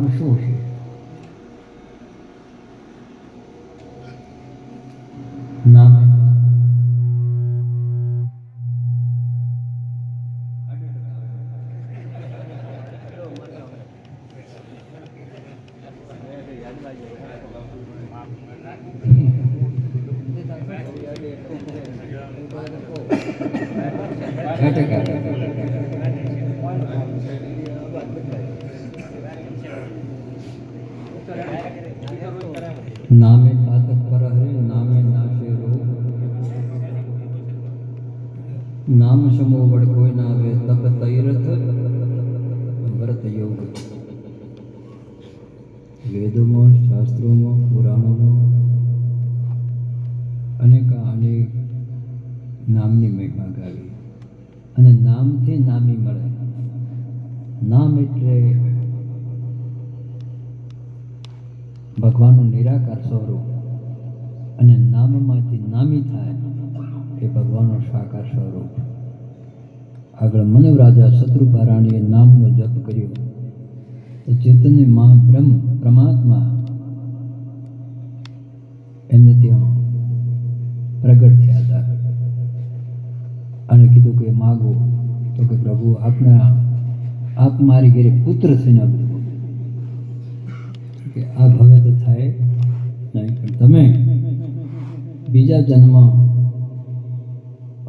નામ શું છે? નામ નામે પાતક પર હરે નામે નાશે રોગ, નામ સમો વડ કોઈ ના આવે તપ તૈરથ વ્રત યોગ. વેદોમાં, શાસ્ત્રોમાં, પુરાણોમાં અનેક નામની મહિમા ગાવી અને નામથી નામી મળે. નામ એટલે ભગવાનનું નિરાકાર સ્વરૂપ અને નામમાંથી નામી થાય એ ભગવાનનું સાકાર સ્વરૂપ. આગળ મનુ રાજા શત્રુપા રાણીએ નામનો જપ કર્યો તો ચેતનની માં બ્રહ્મ પરમાત્મા એમને ત્યાં પ્રગટ થયા હતા અને કીધું કે માગો તો કે પ્રભુ આપ મારી ઘરે પુત્ર થઈને આપજો કે આ ભવે તો થાય નહીં, પણ તમે બીજા જન્મ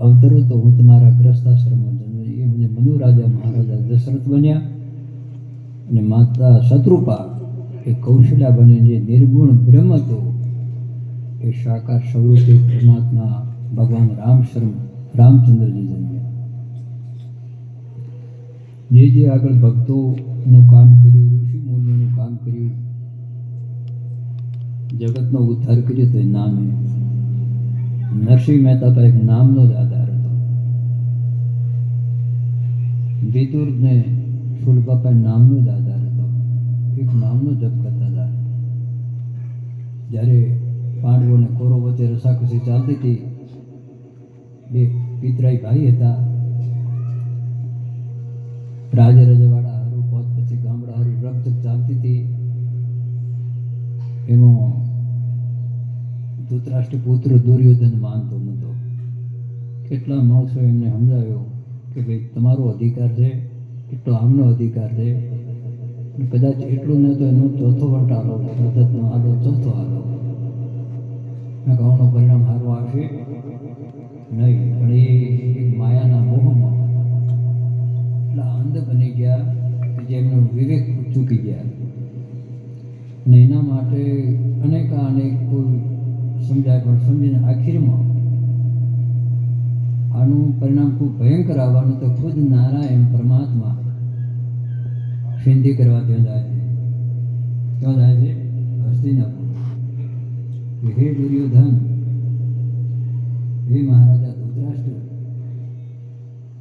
અવતરો તો હું તમારા ગ્રસ્તાશ્રમમાં જન્મ. એ મને મનુ રાજા મહારાજા દશરથ બન્યા અને માતા શત્રુપા એ કૌશલ્યા બને જે નિર્ગુણ બ્રહ્મ હતો એ સાકાર સ્વરૂપે પરમાત્મા ભગવાન રામચંદ્રજી જન્મ્યા. જે આગળ ભક્તોનું કામ કર્યું, ઋષિ મુનિઓનું કામ કર્યું, જગતનો ઉદ્ધાર કર્યો તો એ નામે. નરસિંહ મહેતા પર એક નામનો જ આધાર હતો. વિદુરને શૂલબાપા નામનો જ આધાર હતો. એક નામનો જપ કરતા હતા. જ્યારે પાંડવો અને કૌરવો વચ્ચે રસાકસી ચાલતી હતી, બે પિતરાઈ ભાઈ હતા, રાજા રજવાડા હારું પોત પછી ગામડા હારું રકઝક ચાલતી હતી. એમાં ધૃતરાષ્ટ્ર પુત્ર દુર્યોધન માનતો નહોતો. કેટલા માણસો એમને સમજાવ્યો કે ભાઈ તમારો અધિકાર છે એટલો આમનો અધિકાર છે, કદાચ એટલું ન તો એનો ચોથો વંટ આલો, પદ્ધતનો આલો, ચોથો આલો, ગામનું પરિણામ સારું આવશે નહીં. પણ એ એક માયાના મોહમાં એટલા અંધ બની ગયા કે જે એમનો વિવેક ચૂકી ગયા અને એના માટે અનેક કોઈ સમજાય પણ સમજીને આખીરમાં આનું પરિણામ ખૂબ ભયંકર આવવાનું તો ખુદ નારાયણ પરમાત્મા સિદ્ધિ કરવા ત્યાં જાય છે. ક્યાં જાય છે? હસ્તિનાપુર. હે દુર્યોધન, હે મહારાજા ધૃતરાષ્ટ્ર,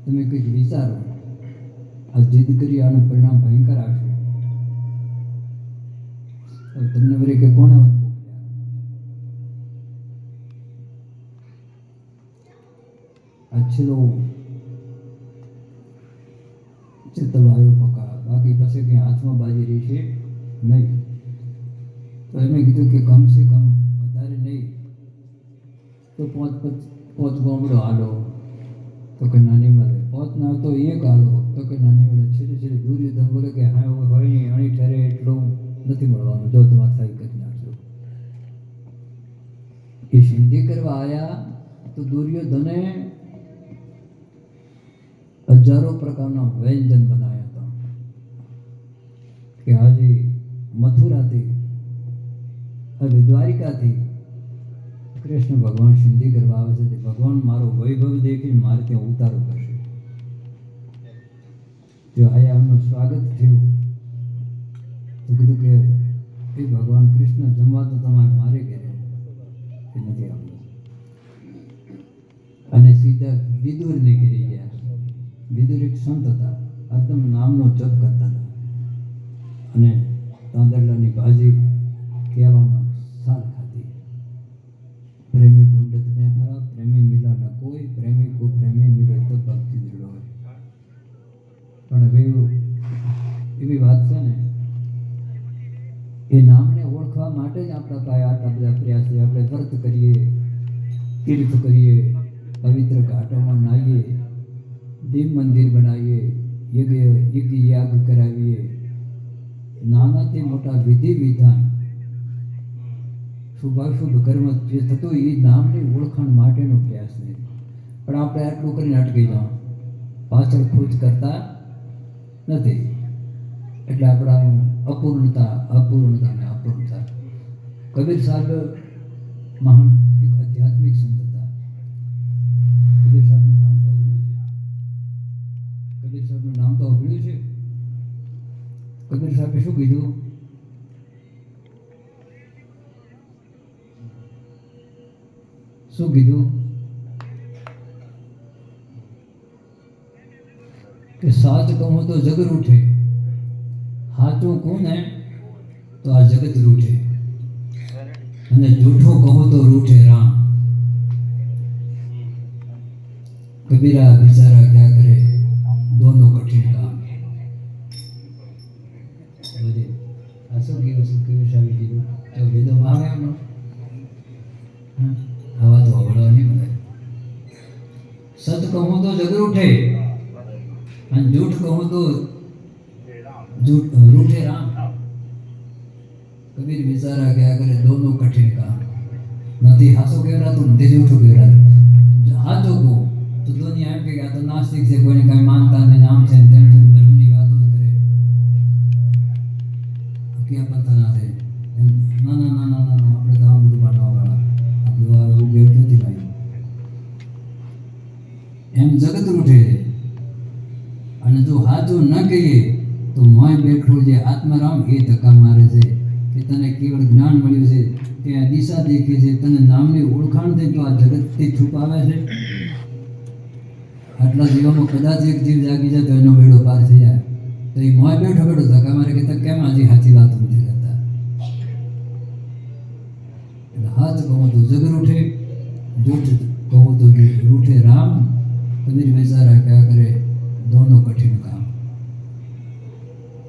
તમે કંઈક વિચારો, આ જીદ કરી આનું પરિણામ ભયંકર આવશે. તમને વળી કે કોને અચ્છલો ચિત્તવાયો પકા, બાકી પછી કંઈ હાથમાં બાજી રહી છે નહીં. તો એમણે કીધું કે કમસે કમ વધારે નહીં તો પોત ગામડો હાલો તો કે નાની મળે, પોત ના તો એક હાલો તો કે નાની મળે. છેલ્લે દુર્યોધન બોલે કે હા હોય નહીં, અણી ઠેરે એટલું નથી મળવાનું, જો તમારે થાય કરી નાખજો. એ સિદ્ધિ કરવા આવ્યા તો દુર્યોધને હજારો પ્રકારના વ્યંજન બનાવ્યા હતા કે આજે મથુરાથી, હવે દ્વારિકાથી કૃષ્ણ ભગવાન સિદ્ધિ કરવા આવે છે. ભગવાન મારો વૈભવ દેખીને મારે ત્યાં ઉતારો કરશે. જો આયા એમનું સ્વાગત થયું તો કીધું કે એ ભગવાન કૃષ્ણ જમવા તો તમારે મારે ઘરે એ નથી આવ્યું. અને સીધા વિદુરને ઘરે ગયા. વિદુર એક સંત હતા, એકદમ નામનો જપ કરતા હતા અને તાંદરલાની ભાજી કહેવામાં સાલ ખાતી. પ્રેમી ઢૂંઢત મેં ખરા, પ્રેમી મિલા ન કોઈ, પ્રેમી કો પ્રેમી મિલે તો ભક્તિ દૃઢ હોય. પણ હવે એવી વાત છે ને એ નામને ઓળખવા માટે જ આપણા પાસે આટલા બધા પ્રયાસ છે. આપણે વ્રત કરીએ, તીર્થ કરીએ, પવિત્ર ઘાટોમાં નાહીએ, દેવ મંદિર બનાવીએ, યજ્ઞ યાગ કરાવીએ, નાનાથી મોટા વિધિ વિધાન શુભાશુભ કર્મ જે થતું એ નામની ઓળખાણ માટેનો પ્રયાસ છે. પણ આપણે આટલું કરીને અટકી જાઓ, પાછળ ખોજ કરતા નથી. એટલે આપણા અપૂર્ણતા. કબીર સાહેબ મહાન એક આધ્યાત્મિક સંત હતા. કબીર સાહેબનું નામ તો સાંભળ્યું છે. કબીર સાહેબે શું કીધું? કે સાચ કહું તો જગ રૂઠે, હાચું કહું ને તો આ જગત રૂઠે, અને જૂઠું કહું તો રૂઠે રામ. કબીરા બિચારા ક્યાં કરે દોનો કઠિન કામ. આ શું કીધું? કબીર સાહેબે કીધું તો વેદોમાં આવે એમનો આવા તો અવળવા નહીં મળે. સત કહું તો જગ રૂઠે, અને જૂઠ કહું તો રૂઠે રામ. કબીર બિચારા ક્યાં કરે દોનો કઠિન કામ. નથી હાસો કહેવાતું, નથી જૂઠું કહેવાતું. હાચો કહું તો દુનિયા એમ કે આ તો નાસ્તિક છે, કોઈને કાંઈ માનતા નહીં, આમ છે તેમ છે, ધર્મની વાતો જ કરે. ક્યાં પતા ના થાય. ના આપણે તો આમ બધું માનવાવાળા, આપણું આ એવું ગેર નથી ભાઈ. એમ જગત રૂઠે. અને જો હાચું ન કહીએ તો મોય બેઠું જે આત્મારામ એ ધક્કા મારે છે કે તને કેવળ જ્ઞાન મળ્યું છે, કે આ દિશા દેખી છે, તને નામની ઓળખાણ થઈ, તો આ જગતથી છુપાવે છે. આટલા જીવોમાં કદાચ એક જીવ જાગી જાય તો એનો બેડો પાર થઈ જાય. તો એ મોય બેઠો ધક્કા મારે કે કેમ હજી સાચી વાત નથી કરતા. એટલે હાચ કહું તો જગ રૂઠે, જૂઠ કહું તો રૂઠે રામ. કબીર બેચારા ક્યાં કરે દોનો કઠિન કામ.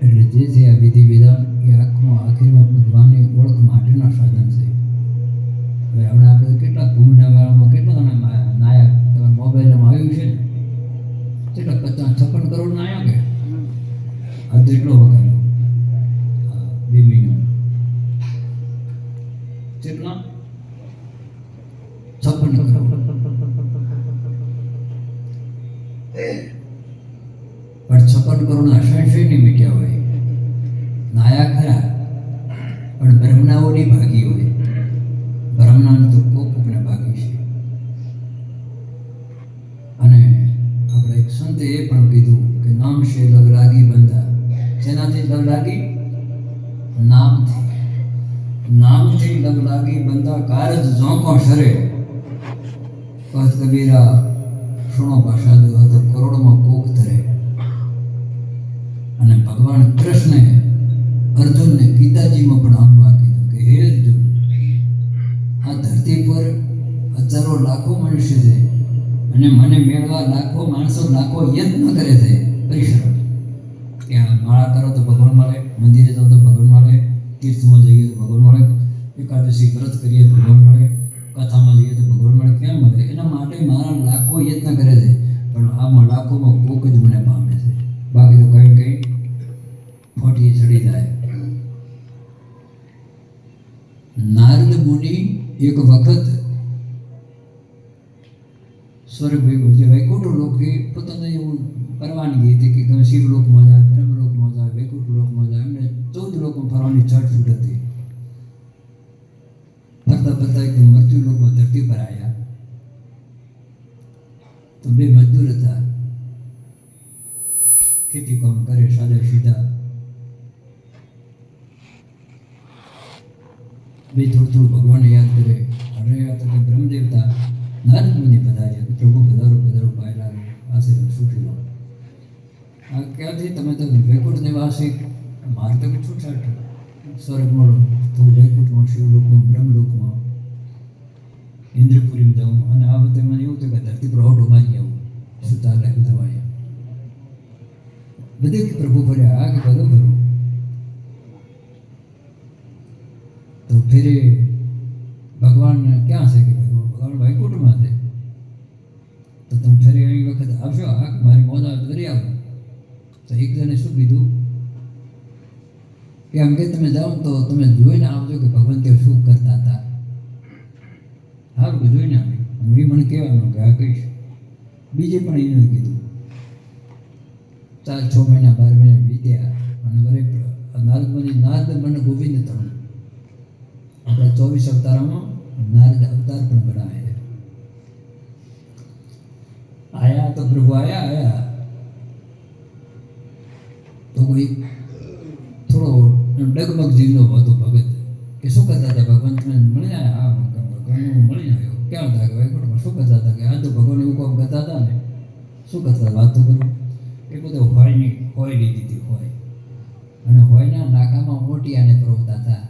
એટલે જે છે આ વિધિ વિધાન એ આખીરમાં ભગવાનની ઓળખ માટેના સાધન છે. હવે હમણાં આપણે કેટલા કુંભના મેળામાં કેટલા તમે નાયા, તમારા મોબાઈલમાં આવ્યું છે ને, કેટલા 56 કરોડ નાયા કે આ જેટલો વગાડ્યો 2 મહિના કેટલા 56 કરોડ. પણ 56 કરોડના સંશય નહીં મીટ્યા હોય. નાયા ખરા પણ બ્રહ્મણાઓની ભાગી હોય. બ્રહ્મણાનું તો કોકને ભાગી છે. અને આપણે એક સંતે એ પણ કીધું કે નામ છે લગ લાગી બંધા. શેનાથી લગ લાગી? નામથી લગ લાગી બંધા. કારજ ઝોંકો સરે કહત કબીરા સુણો ભાષા દો હતો કરોડમાં કોક ધરે. અને ભગવાન કૃષ્ણે અર્જુનને ગીતાજીમાં પણ આનું કીધું કે હે અર્જુન, આ ધરતી પર હજારો લાખો મનુષ્ય છે, અને મને મેળવા લાખો માણસો લાખો યત્ન કરે છે, પરિશ્રમ. કે આ માળા કરો તો ભગવાન મળે, મંદિરે જાઓ તો ભગવાન મળે, તીર્થમાં જઈએ તો ભગવાન મળે, એકાદશી વ્રત કરીએ તો ભગવાન મળે, કથામાં જઈએ તો ભગવાન મળે. કેમ મળે? એના માટે મારા લાખો યત્ન કરે છે, પણ આમાં લાખોમાં કોક જ મને પામે છે. બાકી તો કંઈ ફોટી ચડી જાય. નારદ મુનિ એક વખત સ્વર્ગ જે વૈકુંઠ લોકે પોતાને એવું પરવાનગી હતી કે તમે શિવલોકમાં જાય, બ્રહ્મલોકમાં જાય, વૈકુંઠ લોકમાં જાય. એમને 14 લોકમાં ફરવાની છૂટ હતી. ફરતા એકદમ મૃત્યુ લોકમાં ધરતી પર આવ્યા તો 2 મજદૂર હતા, ખેતી કામ કરે, સાદા સીધા. 2 થોડું ભગવાનને યાદ કરે. અરે આ તો બ્રહ્મદેવતા નારદ મુનિ પધાર્યા. પ્રભુ પધારો પાય લાગે, આશીર્વાદ સુખી લો. આ ક્યાંથી? તમે તો વૈકુંઠ નિવાસી, મારે તો છૂટછાટ સ્વર્ગમાં તો વૈકુંઠમાં, શિવલોકમાં, બ્રહ્મલોકમાં, ઇન્દ્રપુરીમાં જાઉં. અને આ વખતે મને એવું થયું કે ધરતી પર હોટો મારી આવું, શું ચાલે દવાયા બધે પ્રભુ ફર્યા. આ કે બધું ખરું. फिर भगवान ક્યાં છે કે ભગવાન વૈકુંઠમાં છે, તો તમે ફરી એવી વખત આવશો, હા કે મારી મોજ કરી આવો. તો એક જણે શું કીધું કે આમ કે તમે જાઓ તો તમે જોઈને આવજો કે ભગવાન તેઓ શું કરતા હતા. સારું જોઈને આવી, એ મને કહેવાનું કે આ કહીશ. બીજે પણ એનું કીધું. 4-6 મહિના 12 મહિના વીત્યા અને વરે નારદ મને ગોવિંદ તણ આપણા 24 અવતારોમાં નારદ અવતાર પણ ગણાય છે. આયા તો પ્રભુ આયા તો કોઈ થોડો ડગમગ જીવનો હતો ભગત કે શું કરતા હતા ભગવાન તમે મળી આવ્યા. હા ભગવાન મળી આવ્યો. ક્યાં હતા કે વૈકુંઠમાં શું કરતા હતા કે આ તો ભગવાન એવું કામ કરતા હતા ને. શું કરતા વાત તો કરું. એ બધું હોય લીધી હતી હોય, અને હોયના નાકામાં મોટિયાને પરોવતા હતા.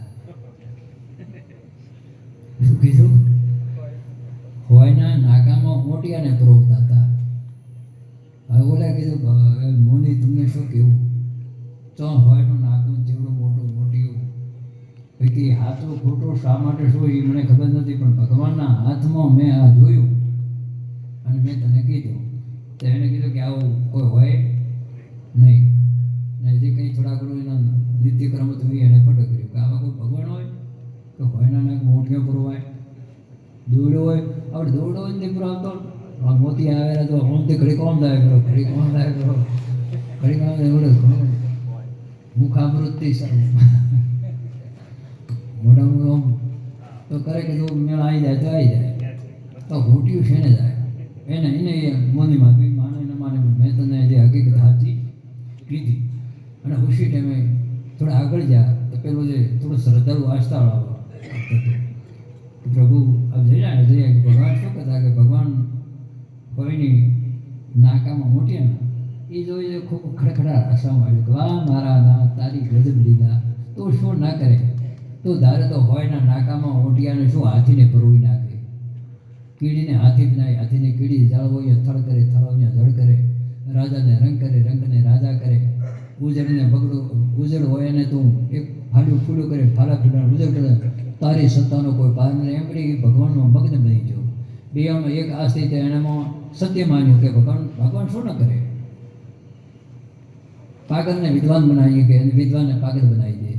શું કીધું? હોયના નાકામાં મોટિયાને પરોવતા હતા. હવે ઓલા કીધું મોની તમને શું કહેવું, તો હોયનું નાકું જેવડું મોટિયું પૈકી હાથો ખોટો શા માટે શું એ મને ખબર નથી, પણ ભગવાનના હાથમાં મેં આ જોયું અને મેં તને કીધું. તો એને કીધું કે આવું કોઈ હોય નહીં. ને જે કંઈ થોડા ઘણું એના નિત્યક્રમ હતું એને ફટક કર્યું કે આવા કોઈ ભગવાન હોય કે હોયના નાક મોટીઓ પુરવાય. દોડો હોય આપણે દોડો હોય ને પુરાવતો મોતી આવેલા તો આમથી ઘડી કોમ થાય કરો, ઘડી કોમ થાય કરો, ઘડી કોમ થાય મુખામૃતિ સારું મોઢા આમ તો કરે કે જો મેળ આવી જાય તો આવી જાય. તો ઘૂંટ્યું છે ને જાય એને મોનીમાં બી માને ન માને, મેં તને જે હકીકત સાચી કીધી. અને ઉસી ટાઈમે થોડા આગળ જા તો પેલું જે થોડું શ્રદ્ધાળુ આસ્થાવાળો પ્રભુ આમ જઈને જોઈએ કે ભગવાન શું કહેતા કે ભગવાન કોઈની નાકામાં મોટી એ જોઈએ ખૂબ ખડખડા હસવામાં આવ્યું કે વાહ મારા ના તારી ગજબ લીધા. તો શું ના કરે, તો ધારે તો હોયના નાકામાં મોટિયાને શું હાથીને પરોવી નાખે, કીડીને હાથી બનાવી, હાથીને કીડી જાળવો અહીંયા થળ કરે, થળો અહીંયા જળ કરે, રાજાને રંગ કરે, રંગને રાજા કરે, ઉજળને બગડો ઉજળ હોય એને તું એક ફાડ્યું ફૂલું કરે, ફાલા ફૂલા ઉજળ કરે, તારી સત્તાનો કોઈ પાર નહીં. એમ કરી ભગવાનમાં મગ્ન બની ગયો. બેમાં એક આ સ્થિતિ એનામાં સત્ય માન્યું કે ભગવાન શું ન કરે. પાગલને વિદ્વાન બનાવીએ કે વિદ્વાનને પાગલ બનાવી દે.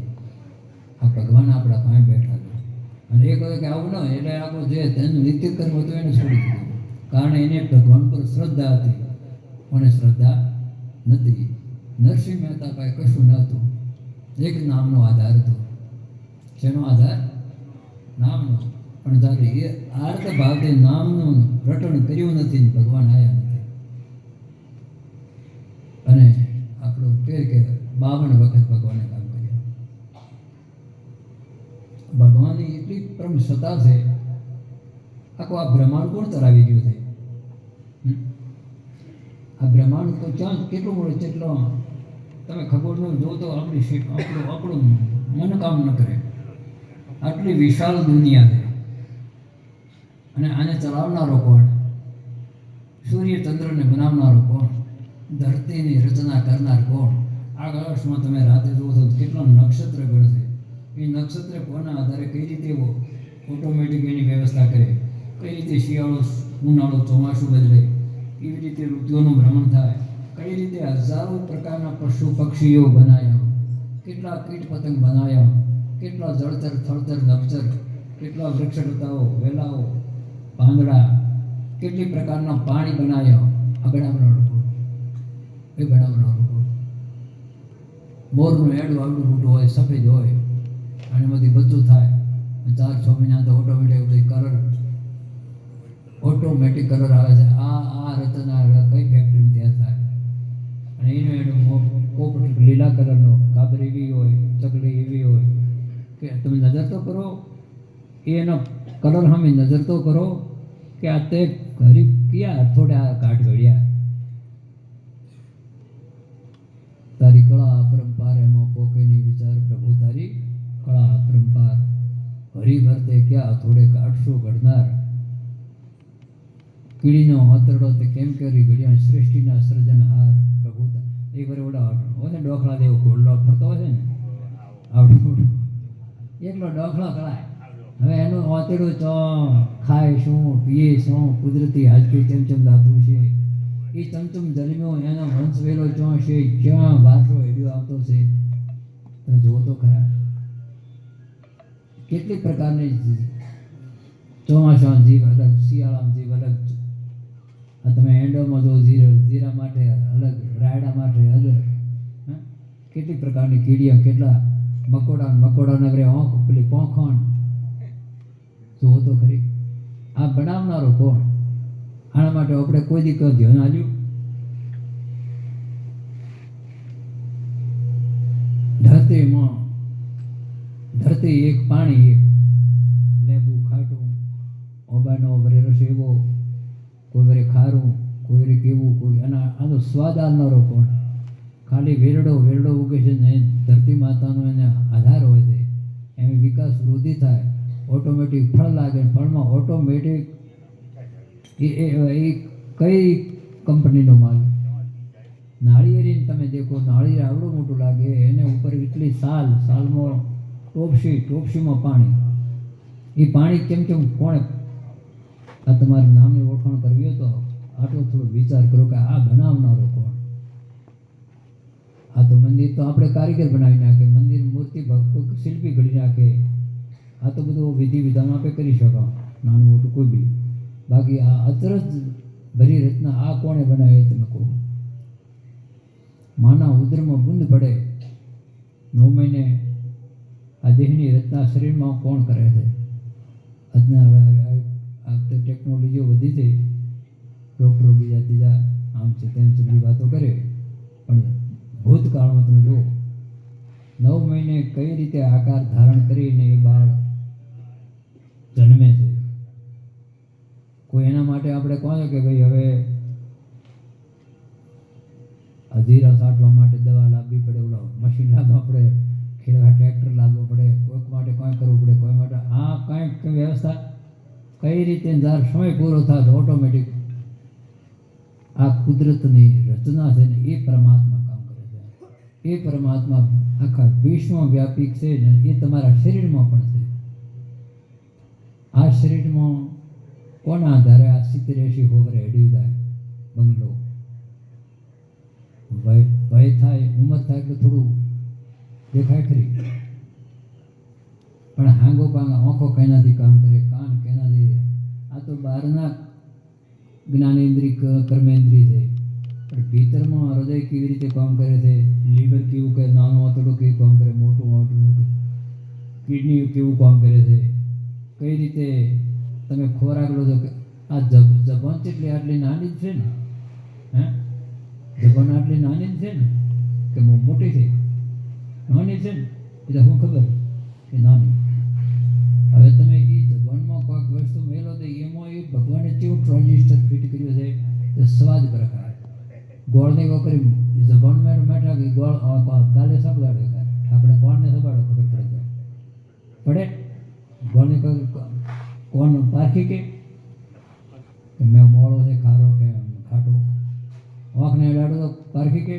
આ ભગવાન આપણા પાસે બેઠા છે. અને એ કહે કે આવું ન હોય એટલે આપણું જે તેનું નિત્ય કર્મ હતું એને છોડી દીધું, કારણ એને ભગવાન પર શ્રદ્ધા હતી. પણ શ્રદ્ધા નથી. નરસિંહ મહેતા પાસે કશું નહોતું, એક નામનો આધાર હતો. શેનો આધાર? નામનો. પણ જ્યારે એ આર્ત ભાવથી નામનું રટણ કર્યું નથી, ભગવાન આવ્યા નથી. અને આપણું કે 52 વખત ભગવાને કામ કર્યું. ભગવાનની એટલી પરમ સત્તા છે. આખું આ બ્રહ્માંડ કોણ ચલાવી રહ્યું છે? આ બ્રહ્માંડ તો ક્યાં કેટલું મળે કેટલો તમે ખબર ન જો તો આપણું મન કામ ન કરે. આટલી વિશાળ દુનિયા છે અને આને ચલાવનારો કોણ? સૂર્ય ચંદ્રને બનાવનારો કોણ? ધરતીની રચના કરનાર કોણ? આ વર્ષમાં તમે રાતે જુઓ તો કેટલા નક્ષત્ર ગણશે. એ નક્ષત્ર કોના આધારે કઈ રીતે ઓટોમેટિક એની વ્યવસ્થા કરે, કઈ રીતે શિયાળો ઉનાળો ચોમાસું બદલે, કેવી રીતે ઋતુઓનું ભ્રમણ થાય, કઈ રીતે હજારો પ્રકારના પશુ પક્ષીઓ બનાવ્યા, કેટલા કીટ પતંગ બનાવ્યા, કેટલા જળચર થળચર નક્ષર, કેટલા વૃક્ષલતાઓ વેલાઓ પાંદડા, કેટલી પ્રકારના પાણી બનાવ્યા. આ બનાવનારો કોણ? એ બનાવનારો કોણ? મોરનું એડું આવડું મોટું હોય, સફેદ હોય, અને એમાંથી બચ્ચું થાય. 4-6 મહિના તો ઓટોમેટિક કલર આવે છે. આ રચના કઈ ફેક્ટરી ત્યાં થાય? અને એનું પોપટ લીલા કલરનો, કાબર એવી હોય, ચકડી એવી હોય કે તમે નજર તો કરો, એનો કલર સામે નજર તો કરો કે આ તે ગરીબ ક્યાં થોડા કાઢ ઘડ્યા. તારી કળા અપરંપાર એમાં પોકેની વિચાર પ્રભુ, તારી કળા અપરંપાર હરિભરતે ક્યાં થોડે કાઢશો ઘડનાર. કીડીનો આંતરડો તે કેમ કરી ઘડ્યા સૃષ્ટિના સર્જનહાર પ્રભુ. એક વાર ઓલા હોય ને ડોખલા દેવો ઘોડલો ફરતો હોય છે ને આવડું મોટું એકલો ડોખલો કળાય હવે એનું ઓતેડું ચો ખાય શું પીએ શું કુદરતી હાજરી ચમચમ દાતું છે એ ચમચમ જન્મ્યો એનો વંશ વેલો ચો છે ક્યાં વારસો હેડ્યો આવતો છે તમે જુઓ તો ખરા કેટલી પ્રકારની ચોમાસામાં જીવ અલગ શિયાળામાં જીવ અલગ આ તમે એંડોમાં જો જીરા માટે અલગ રાયડા માટે અલગ કેટલી પ્રકારની કીડીયા કેટલા મકોડાને વરે ઓંખ પેલી પોંખણ જુઓ તો ખરી આ બનાવનારો કોણ આના માટે આપણે કોઈ દી ધ્યાન આલ્યું ધરતી એક પાણી એક લેબુ ખાટું ઓબાનો વરે રસ એવો કોઈ વરે ખારું કોઈ વરે કેવું કોઈ આનો સ્વાદ આવનારો કોણ ખાલી વેરડો ઉગે છે ને ધરતી માતાનો એને આધાર હોય છે એમ વિકાસ વૃદ્ધિ થાય ઓટોમેટિક ફળ લાગે ફળમાં ઓટોમેટિક એ કઈ કંપનીનો માલ નાળિયેરીને તમે દેખો નાળિયેર આવડું મોટું લાગે એને ઉપર એટલી સાલમાં ટોપસીમાં પાણી એ પાણી કેમ કોણે આ તમારા નામની ઓળખાણ કરવી હોય તો આટલો થોડો વિચાર કરો કે આ બનાવનારો કોણ આ તો મંદિર તો આપણે કારીગર બનાવી નાખે મંદિર મૂર્તિ કોઈ શિલ્પી ઘડી નાખે આ તો બધું વિધિ વિધાન આપણે કરી શકો નાનું મોટું કોઈ બી બાકી આ અચરજ ભરી રચના આ કોણે બનાવી તમે કહો માના ઉદરમાં બુંદ પડે 9 મહિને આ દેહની રચના શરીરમાં કોણ કરે છે આજના આ ટેકનોલોજીઓ વધી છે ડૉક્ટરો બીજા ત્રીજા આમ છે તેમ છે બધી વાતો કરે પણ ભૂતકાળમાં તમે જુઓ 9 મહિને કઈ રીતે આકાર ધારણ કરીને એ બાળ જન્મે છે કોઈ એના માટે આપણે કહો કે ભાઈ હવે જીરા સાટવા માટે દવા લાવવી પડે ઓલો મશીન લાવવા પડે ખેડવા ટ્રેક્ટર લાવવું પડે કોઈક માટે કંઈ કરવું પડે કોઈ માટે આ કંઈક વ્યવસ્થા કઈ રીતે જ્યારે સમય પૂરો થાય તો ઓટોમેટિક આ કુદરતની રચના છે ને એ પરમાત્મા કામ કરે છે એ પરમાત્મા આખા વિશ્વવ્યાપી છે ને એ તમારા શરીરમાં પણ છે આ શરીરમાં કોના આધારે આ 70-80 હોવરે હેડી જાય બંગલો ભય થાય ઉંમર થાય એટલે થોડું દેખાય ખરી પણ હાંગો પાંગા આંખો કેનાથી કામ કરે કાન કેનાથી આ તો બહારના જ્ઞાનેન્દ્રિય કર્મેન્દ્રિય છે પણ ભીતરમાં હૃદય કેવી રીતે કામ કરે છે લીવર કેવું કે નાનું આંતરડું કેવું કામ કરે મોટું આંતરડું કિડની કેવું કામ કરે છે કઈ રીતે તમે ખોરાક લો છો કે આ જબાન કેટલી આટલી નાની જ છે ને હે જબાન આટલી નાની જ છે ને કે મોટી છે નાની છે ને એટલે શું ખબર કે નાની હવે તમે એ જબાનમાં કોઈક વસ્તુ મેલો તો એમાં એ ભગવાને કેવું ટ્રાન્ઝિસ્ટર ફિટ કર્યું છે તો સ્વાદ પ્રકાર ગોળને કરી જબાન મેઠા કે ગોળ ગાલે સબગાડે આપણે કોણને સબાડો ખબર પડે ગોળને કોણ પારખી કે મેં મોળો છે ખારો કે ખાટો આંખને અડાડો તો પારખી કે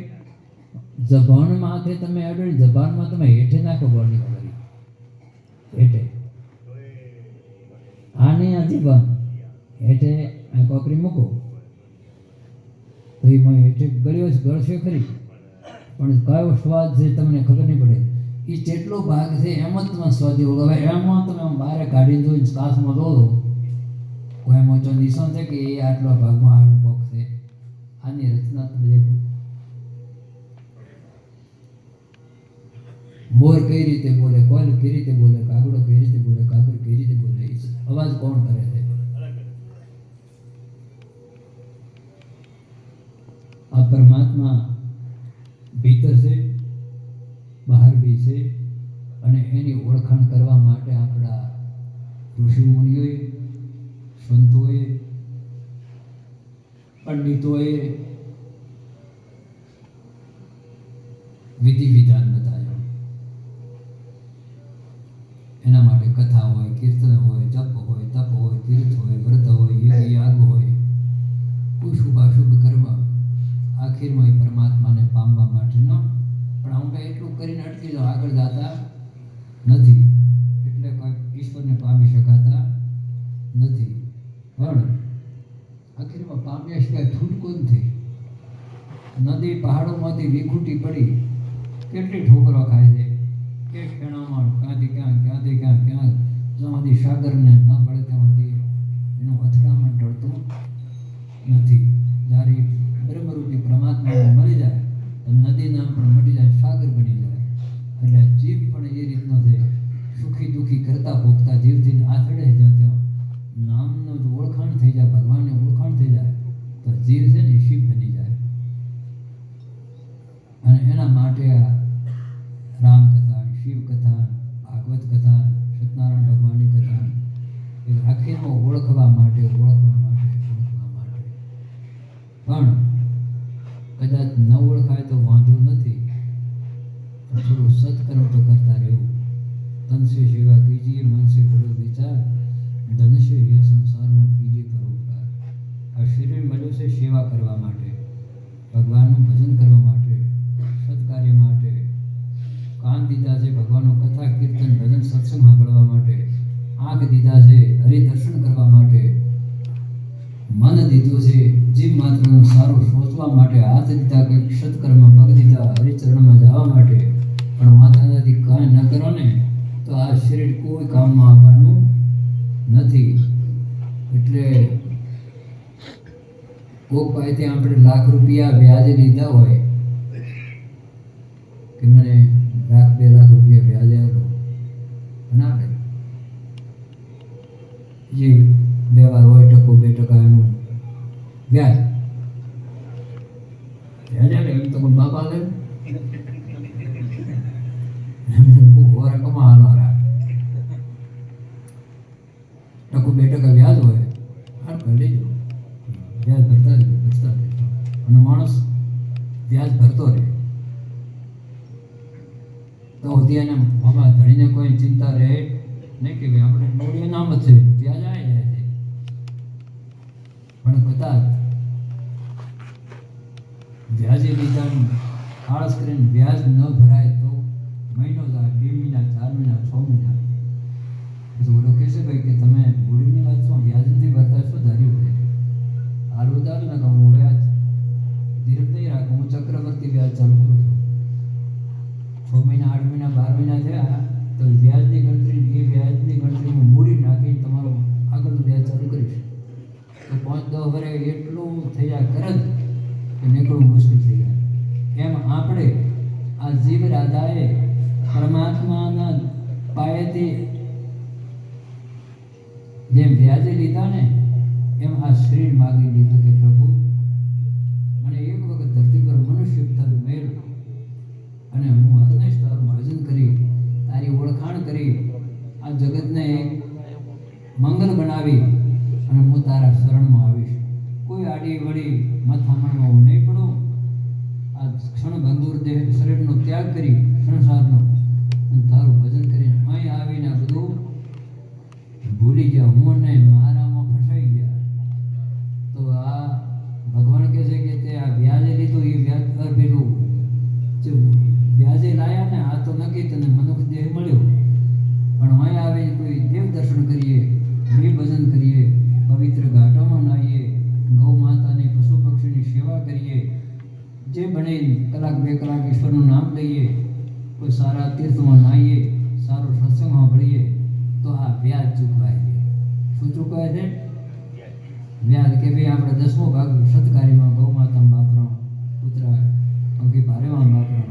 જબાનમાંથી તમે અડાડી જબાનમાં તમે હેઠે નાખો ગોળની ખબર હેઠે આ નહીં આ જબાન હેઠે આ કોકરી મૂકો તો એમાં હેઠે ગળશે ખરી પણ કયો સ્વાદ છે તમને ખબર નહીં પડે એ જેટલો ભાગ છે એમ જ તમે સ્વાદ એવો હવે એમાં તમે બહાર કાઢીને જોઈને શ્વાસમાં દો કોઈ એમ ઓછો નિશાન છે કે એ આટલા ભાગમાં આ બોક છે આની રચના તમે દેખો મોર કઈ રીતે બોલે કોયલ કઈ રીતે બોલે કાગડો કઈ રીતે બોલે કાબર કઈ રીતે બોલે અવાજ કોણ કરે છે આ પરમાત્મા ભીતર છે બહાર બી છે અને એની ઓળખાણ કરવા માટે આપણા ઋષિ મુનિઓએ સંતોએ પંડિતોએ વિધિ વિધાન બતાવ્યો એના માટે કથા હોય કીર્તન હોય જપ હોય તપ હોય તીર્થ હોય વ્રત હોય યજ્ઞ યાગ હોય કોઈ શુભાશુભ કર્મ આખીરમાં એ પરમાત્માને પામવા માટેનો પણ હું એટલું કરીને અટકી જાઉં આગળ જતા નથી એટલે કોઈ ઈશ્વરને પામી નથી, પણ આખીરમાં પામ્યા સિવાય છૂટકો નથી. નદી પહાડોમાંથી વિખૂટી પડી કેટલી ઠોકરો ખાય છે, કે ખેણામાં ક્યાંથી ક્યાં જ્યાં સુધી સાગરને ન પડે ત્યાં સુધી એનું અથડામણ ટળતું નથી. જ્યારે બ્રહ્મરૂપી પરમાત્માને મળી જાય તો નદી નામ પણ મટી જાય, સાગર બની જાય. એટલે જીવ પણ એ રીતનો છે, સુખી દુઃખી કરતા ભોગતા જીવથી આથડે જ્યાં ત્યાં નામનો જો ઓળખાણ થઈ જાય, ભગવાનને ઓળખાણ થઈ જાય તો જીવ છે ને શિવ બની જાય. અને એના માટે આ રામકથા, શિવકથા, ભાગવત કથા, સત્યનારાયણ ભગવાનની કથા એ આખીમાં ઓળખવા માટે પણ કદાચ ન ઓળખાય તો વાંધો નથી, થોડું સત્કર્મ તો કરતા રહેવું. તન સે સેવા કીજીએ, મન સે કરો વિચાર, ધન સે એ સંસારમાં કીજીએ પરોપકાર. આ શરીર મળ્યું છે સેવા કરવા માટે, ભગવાનનું ભજન કરવા માટે, સત્કાર્ય માટે. કાન દીધા છે ભગવાનનું કથા કીર્તન ભજન સત્સંગ સાંભળવા માટે, આંખ દીધા છે હરિદર્શન કરવા માટે, મન દીધું છે જીવ માત્રનું સારું સોચવા માટે, હાથ દીધા કંઈક સત્કર્મ, પગ દીધા હરિચરણમાં જવા માટે. પણ માતાજી કાંઈ ન કરો ને તો આ શરીર કોઈ કામમાં આવવાનું નથી. એટલે કોક પાસેથી આપણે લાખ રૂપિયા વ્યાજે લીધા હોય કે મને 1-2 લાખ રૂપિયા વ્યાજે આપો, ના લે. જે વ્યવહાર હોય 1%-2% એનું વ્યાજ એમ તો કોઈ બાપા લે હોરા કમાવાના 1%-2% વ્યાજ હોય, હા લેજો, વ્યાજ ભરતા રહેજો, બચતા રહેજો. અને માણસ વ્યાજ ભરતો રહે તો સુધી એને આમાં ધણીને કોઈ ચિંતા રહે નહીં કે ભાઈ આપણે મૂડી નામ જ છે, વ્યાજ આવી જાય છે. પણ કદાચ વ્યાજે લીધાનું આળસ કરીને વ્યાજ ન ભરાય તો મહિનો જાય, 2 મહિના, 4 મહિના, 6 મહિના પછી ઓલો કહેશે ભાઈ કે તમે મૂડીની વાત શું વ્યાજ નથી ભરતા, શું ધાર્યું છે? હાલ ઉધાર ના કહું, હું વ્યાજ ધીરજ નહીં રાખું, હું ચક્રવર્તી વ્યાજ ચાલુ કરું છું. 6 મહિના, 8 મહિના, 12 મહિના થયા તો વ્યાજની ગણતરી, એ વ્યાજની ગણતરીમાં મૂડી નાખીને તમારો આગળનું વ્યાજ ચાલુ કરીશ તો 5-10 વર્ષે એટલું થઈ જાય કરજ કે નીકળવું મુશ્કેલ થઈ જાય. એમ આપણે આ જીવ રાધાએ પરમાત્માના પાયેથી જેમ વ્યાજે લીધા ને એમ આ શરીર માગી લીધું કે પ્રભુ મને એક વખત ધરતી પર મનુષ્ય તારું મેળ અને હું હરમેશ તારું ભજન કરી, તારી ઓળખાણ કરી, આ જગતને મંગલ બનાવી અને હું તારા શરણમાં આવીશ. કોઈ આડી વળી માથામણમાં હું નહીં પડું. આ ક્ષણભંગુર દેહ શરીરનો ત્યાગ કરી સંસારનો અને તારું ભજન કરીને અહીં આવીને બધું ભૂલી ગયા, હું ને મારામાં ફસાઈ ગયા. તો આ ભગવાન કહે છે કે તે આ વ્યાજે લીધું, એ વ્યાજ પેલું જે વ્યાજે લાયા ને આ તો નક્કી તને મનુષ્ય દેહ મળ્યો, પણ અહીં આવે કોઈ દેવ દર્શન કરીએ, હરિ ભજન કરીએ, પવિત્ર ઘાટોમાં નાહીએ, ગૌ માતાની પશુ પક્ષીની સેવા કરીએ, જે બને 1-2 કલાક ઈશ્વરનું નામ લઈએ, કોઈ સારા તીર્થમાં નાહીએ, સારો સત્સંગમાં ભળીએ તો આ વ્યાજ ચૂકવાય છે. શું ચૂકવાય છે? વ્યાજ. કે ભાઈ આપણે 10મો ભાગ સત્કાર્યમાં ગૌ માતામાં વાપરો, કૂતરા અંકી ભારેમાં વાપરો,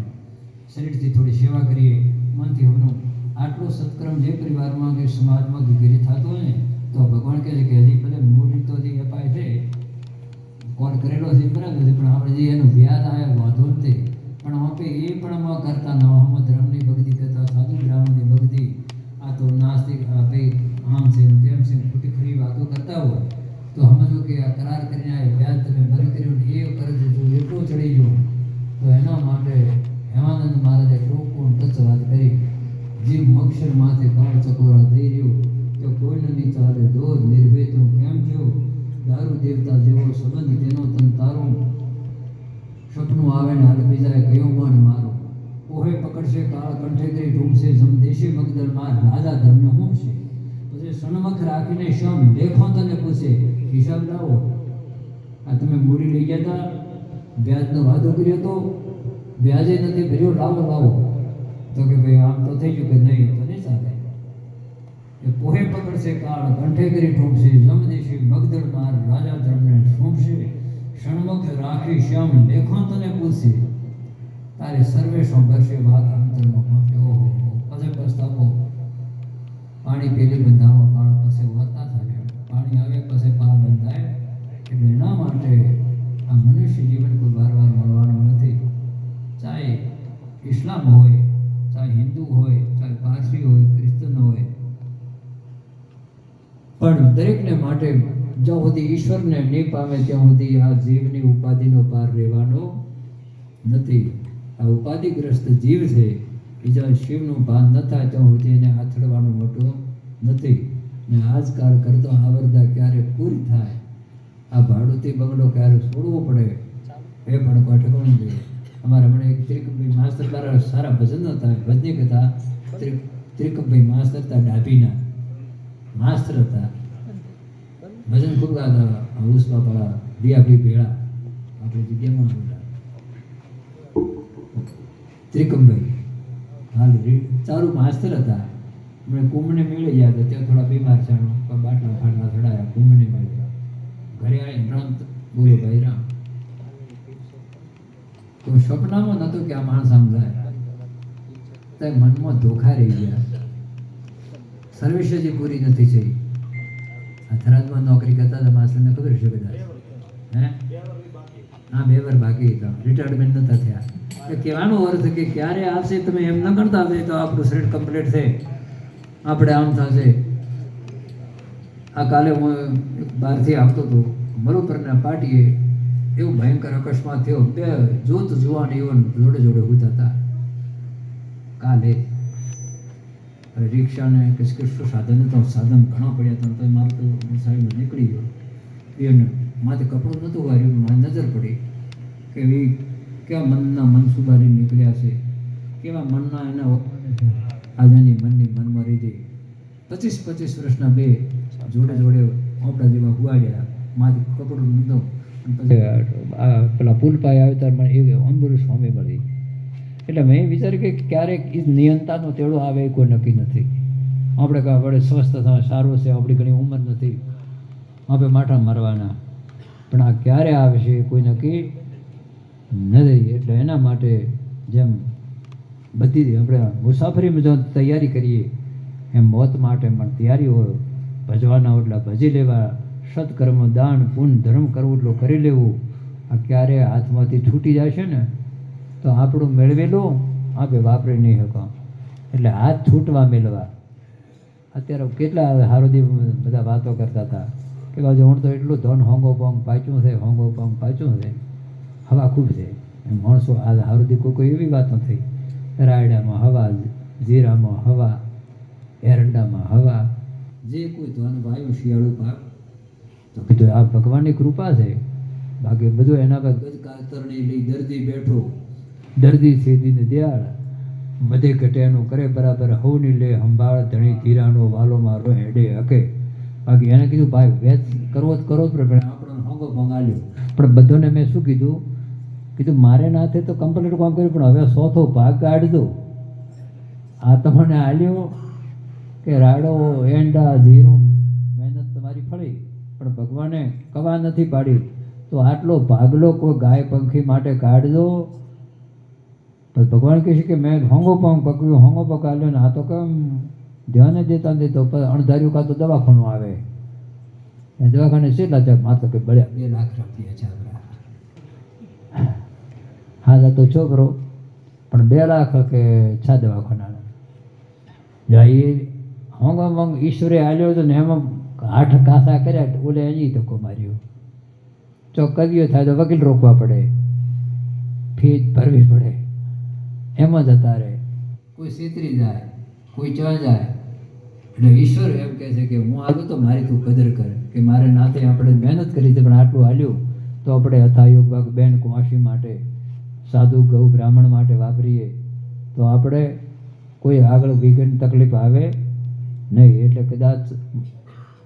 શરીરથી થોડી સેવા કરીએ, મનથી હોવાનું. આટલો સત્કર્મ જે પરિવારમાં કે સમાજમાં ઘેરી થતો હોય ને તો ભગવાન કહે છે કે હજી ભલે મૂડી તો જે અપાય છે, કોલ કરેલો છે બરાબર છે, પણ આપણે જે એનું વ્યાજ આવ્યા વાંધો નથી. પણ આપણે એ પણ કરતા ન હમ ધર્મની ભક્તિ કરતા, સાધુ બ્રાહ્મણની ભક્તિ, આ તો નાસ્તિક ભાઈ આમ છે તેમ છે ખોટી ખરી વાતો કરતા હોય તો સમજો કે આ કરાર કરીને આ વ્યાજ તમે બંધ કર્યું, એ કરે છે જો એટલું ચડી ગયું તો એના માટે હેમાનંદ મહારાજે ટૂંકું ટચ વાત કરી. જીવ મક્ષર માથે કણ ચકોરા દઈ રહ્યો કે કોઈને નહીં ચાલે દોર નિર્ભય તું કેમ થયો, દારૂ દેવતા જેવો સંબંધ તેનો તન તારું, સપનું આવે ને હાલ બીજાએ કયું મન મારું, ઓહે પકડશે કાળ કંઠે કરી ઢૂંઢશે જમ દેશી મગદળ માર રાજા ધર્મ હું છે. પછી સન્મુખ રાખીને શમ લેખો તને પૂછે, હિસાબ લાવો. આ તમે મૂડી લઈ ગયા હતા, વ્યાજનો વાદો કર્યો તો, વ્યાજે નથી ભર્યો, લાવો લાવો. તો કે ભાઈ આમ તો થઈ ગયું કે નહીં, તો નહીં ચાલે. એ પોહે પકડશે કાળ, કંઠે કરી ઠોકશે, જમદેશી મગદળ માર, રાજા ધર્મને ઠોંકશે. સન્મુખ રાખી શ્યામ લેખો તને પૂછે, તારે સર્વેશો ભરશે વાત અંતરમાં પહોંચે. ઓહો, પછી પસ્તાવો. પાણી પેલી બંધાવો, પાળ પછી વાત ના થાય. પાણી આવે પછી પાળ બંધાય. એટલે એના માટે આ મનુષ્ય જીવન કોઈ વાર મળવાનું નથી. ચાહે ઇસ્લામ હોય, ચાહે હિન્દુ હોય, ચાહે પારસી હોય, ક્રિશ્ચન હોય, પણ દરેકને માટે જ્યાં સુધી ઈશ્વરને નહીં પામે ત્યાં સુધી આ જીવની ઉપાધિનો પાર રહેવાનો નથી. આ ઉપાધિગ્રસ્ત જીવ છે, બીજા શિવનું ભાન ન થાય ત્યાં સુધી એને આથડવાનું મોટું નથી. ને આજકાલ કરતો આવરદા ક્યારે પૂરી થાય, આ ભાડુતી બંગલો ક્યારે છોડવો પડે એ પણ કોઈ ઠેકાણું જોઈએ. અમારે હમણાં એક ત્રિકમભાઈ માસ્તર દ્વારા સારા ભજન હતા, ભજની કથા. ત્રિકમભાઈ માસ્તર હતા, ડાભીના માસ્તર હતા, ભજન ખૂબ ગાતા. ઉસવાપાળા દિયાભી ભેળા આપણી જગ્યામાં બોલા ત્રિકમભાઈ હાલ ચારું માસ્તર હતા. હમણાં કુંભને મેળવી ગયા હતા, ત્યાં થોડા બીમાર છે, બાટલા ફાટલા ચડાયા, કુંભને મળ્યા. ઘરે આવીને રામ બોલો ભાઈ રામ. તો સપનામાં નહોતું કે આ માણસ સમજાય, તો મનમાં ધોખા રહી ગયા. સર્વિસ જ પૂરી નથી થઈ. આ થરાદમાં નોકરી કરતા હતા માસ્ટરને ખબર છે કદાચ, હે? હા, 2 વાર બાકી હતા, રિટાયરમેન્ટ નહોતા થયા. એ કહેવાનો અર્થ કે ક્યારે આવશે તમે એમ ન કરતા હોય તો આપણું શરીર કમ્પ્લીટ છે, આપણે આમ થશે. આ કાલે હું બહારથી આવતો હતો, બરોબરના પાટીએ એવું ભયંકર અકસ્માત થયો. 2 જોત જુવાન એવન જોડે જોડે ઉતા હતા કાલે. રિક્ષાને કે શું સાધન હતું, સાધન ઘણા પડ્યા હતા, તો મારે તો સાઈડમાં નીકળી ગયો. એને માથે કપડું નહોતું વાર્યું, મને નજર પડી કે એ કેવા મનના મનસુબારી નીકળ્યા છે, કેવા મનના એના આજાની મનની મનમાં રહી ગઈ. 25 વર્ષના 2 જોડે જોડે આપણા જેવા હુવાડ્યા, માથે કપડું નહોતું. પેલા પુલ પાસે આવે ત્યારે મને એ અંબુર સ્વામી મળી. એટલે મેં વિચાર્યું કે ક્યારેક એ નિયંતાનો તેડો આવે એ કોઈ નક્કી નથી. આપણે કાં વડે સ્વસ્થ થાય, સારું છે, આપણી ઘણી ઉંમર નથી, આપણે માઠા મારવાના, પણ આ ક્યારે આવે છે એ કોઈ નક્કી નથી. એટલે એના માટે જેમ બધી આપણે મુસાફરીમાં જો તૈયારી કરીએ એમ મોત માટે પણ તૈયારી હોય. ભજવાના એટલા ભજી લેવા, સત્કર્મ દાન પુણ્ય ધર્મ કરવું એટલું કરી લેવું. આ ક્યારે હાથમાંથી છૂટી જાય છે ને તો આપણું મેળવેલું આપણે વાપરી નહીં શકો. એટલે હાથ છૂટવા મેળવા. અત્યારે કેટલા હારોદી બધા વાતો કરતા હતા કે બાજુ હું તો એટલું ધન હોંગો પોંગ પાચ્યું છે, હોંગો પોંગ પાચ્યું છે, હવા ખૂબ છે. એમ માણસો આ હારોદી કોઈ એવી વાત નથી. રાયડામાં હવા, જીરામાં હવા, એરંડામાં હવા, જે કોઈ ધન વાયુ શિયાળું પાક. તો કીધું આ ભગવાનની કૃપા છે, બાકી બધું એના પર ગજ કાતરણી લઈ દર્દી બેઠો, દર્દી સીધીને દયાળ, બધે ઘટ્યાનું કરે બરાબર, હવની લે સંભાળ, ધણી ધીરાનો વાલોમાં રો હેડે હકે. બાકી એને કીધું ભાઈ વેચ કરવો જ કરો જ પડે, આપણને હોંગો ભંગાલ્યો. પણ બધાને મેં શું કીધું મારે ના થાય તો કમ્પ્લીટ કામ કર્યું, પણ હવે 100થો ભાગ કાઢજો. આ તમને હાલ્યો કે રાડો એંડા જીરો મહેનત તમારી ફળી, પણ ભગવાને કવા નથી પાડી, તો આટલો ભાગલો કોઈ ગાય પંખી માટે કાઢજો. પછી ભગવાન કહે છે કે મેં હોંગો પંખ પકવ્યો, હોંગો પકાવ્યો ને આ તો કેમ ધ્યાન જ દેતા નથી. તો અણધાર્યું કાં તો દવાખાનું આવે, એ દવાખાને કેટલા છે માત્ર કે બળ્યા 2 લાખ રૂપિયા છે આપણા. હા તો છોકરો પણ 2 લાખ કે છા દવાખાના એ હોંગો મંગ ઈશ્વરે હાલ્યો હતો ને એમાં 8 કાસા કર્યા, ઓલે અહીં ધક્કો માર્યો. ચોક કર્યો થાય તો વકીલ રોકવા પડે, ફી ભરવી પડે, એમાં જતા રહે. કોઈ છેતરી જાય, કોઈ ચા જાય. એટલે ઈશ્વર એમ કહે છે કે હું આવ્યો તો મારી તું કદર કર, કે મારે નાતે આપણે મહેનત કરી છે પણ આટલું હાલ્યું તો આપણે હથાયોગ ભાગ બેન કુંવાસી માટે, સાધુ ગૌ બ્રાહ્મણ માટે વાપરીએ તો આપણે કોઈ આગળ વિઘન તકલીફ આવે નહીં. એટલે કદાચ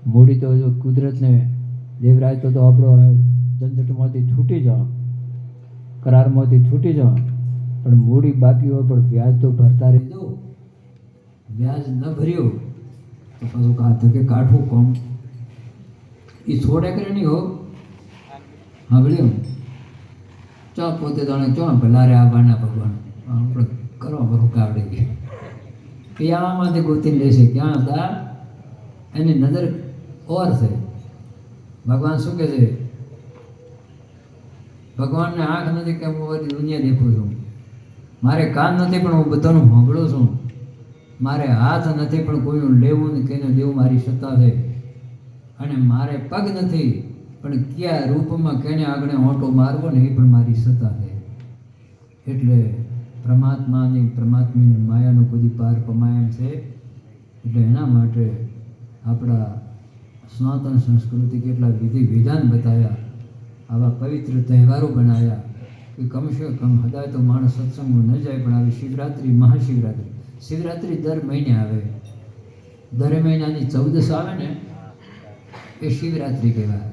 મૂડી તો જો કુદરતને દેવરાય તો આપણો ઝંઝટમાંથી છૂટી જાઓ, કરારમાંથી છૂટી જાઓ, પણ મૂડી બાકી હોય પણ વ્યાજ તો ભરતા રહી દો. વ્યાજ ન ભર્યું તો પાછું ધકે કાઢવું કોમ એ છોડે કરે નહીં હો. સાંભળ્યું? ચા પોતે જાણે ચો ભલા રે આ બાના ભગવાન આપણે કરો ભરું કાવડે એ આમાંથી ગોતીને લેશે ક્યાં હતા એની નજર ઓર છે. ભગવાન શું કહે છે? ભગવાનને આંખ નથી કે હું બધી દુનિયા દેખું છું, મારે કાન નથી પણ હું બધાનું સાંભળું છું, મારે હાથ નથી પણ કોઈનું લેવું ને કોઈને દેવું મારી સત્તા છે, અને મારે પગ નથી પણ કયા રૂપમાં કેને આગળ ઓંટો મારવો ને એ પણ મારી સત્તા છે. એટલે પરમાત્માની માયાનો કોઈ પાર પમાય એમ છે. એટલે એના માટે આપણા સનાતન સંસ્કૃતિ કેટલા વિધિ વિધાન બતાવ્યા, આવા પવિત્ર તહેવારો બનાવ્યા કે કમસે કમ હદાય તો માણસ સત્સંગમાં ન જાય, પણ આવી શિવરાત્રિ, શિવરાત્રિ દર મહિને આવે. દર મહિનાની 14 આવે ને એ શિવરાત્રિ કહેવાય.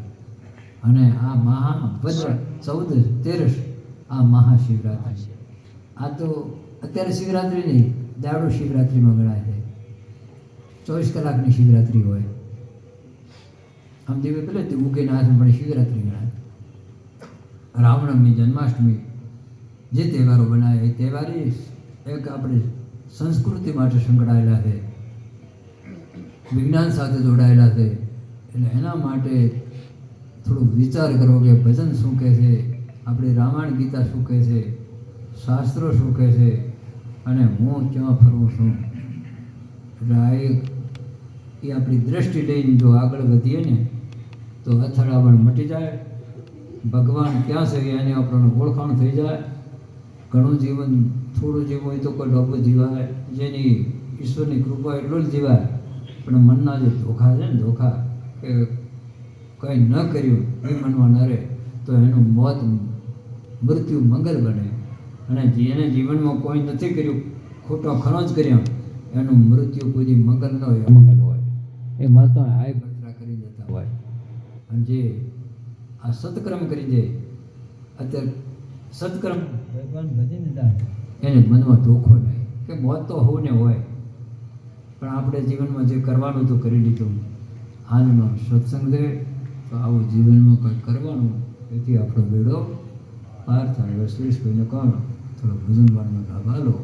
અને આ મહાભદ્ર 14 આ મહાશિવરાત્રિ. આ તો અત્યારે શિવરાત્રિ નહીં, દાડો શિવરાત્રિમાં ગણાય છે. 24 કલાકની શિવરાત્રિ હોય. આમ દેવે પેલે ઉગે નાથ પણ શિવરાત્રિ ગણાય. રામનવમી, જન્માષ્ટમી જે તહેવારો બનાવે એ તહેવાર એક આપણે સંસ્કૃતિ માટે સંકળાયેલા છે, વિજ્ઞાન સાથે જોડાયેલા છે. એટલે એના માટે થોડું વિચાર કરો કે ભજન શું કહે છે, આપણી રામાયણ ગીતા શું કહે છે, શાસ્ત્રો શું કહે છે, અને હું ક્યાં ફરવું છું. એટલે આ એ આપણી દ્રષ્ટિ લઈને જો આગળ વધીએ ને તો અથડામણ મટી જાય, ભગવાન ક્યાં છે એની આપણને ઓળખાણ થઈ જાય. ઘણું જીવન થોડું જીવવું હોય તો કોઈ ડોબો જીવાય, જેની ઈશ્વરની કૃપા એટલું જ જીવાય. પણ મનના જે ધોખા છે ને, ધોખા કે કંઈ ન કર્યું એ મનમાં ન રહે તો એનું મોત, મૃત્યુ મંગલ બને. અને જેને જીવનમાં કોઈ નથી કર્યું, ખોટો ખરો જ કર્યો, એનું મૃત્યુ કોઈ મંગલ ન હોય, અમંગલ હોય. એ મત હાય બળતરા કરી દેતા હોય. અને જે આ સત્કર્મ કરી દે, અત્યારે સત્કર્મ ભગવાન ભજી દીધા, એને મનમાં ધોખો નહીં કે મોત તો હોને હોય, પણ આપણે જીવનમાં જે કરવાનું તો કરી લીધું. આનનો સત્સંગ દે તો આવું જીવનમાં કંઈક કરવાનું, એથી આપણો બેડો પાર થાય. સુરેશભાઈને કહો થોડો ભજન વાળનો લાભ આલો.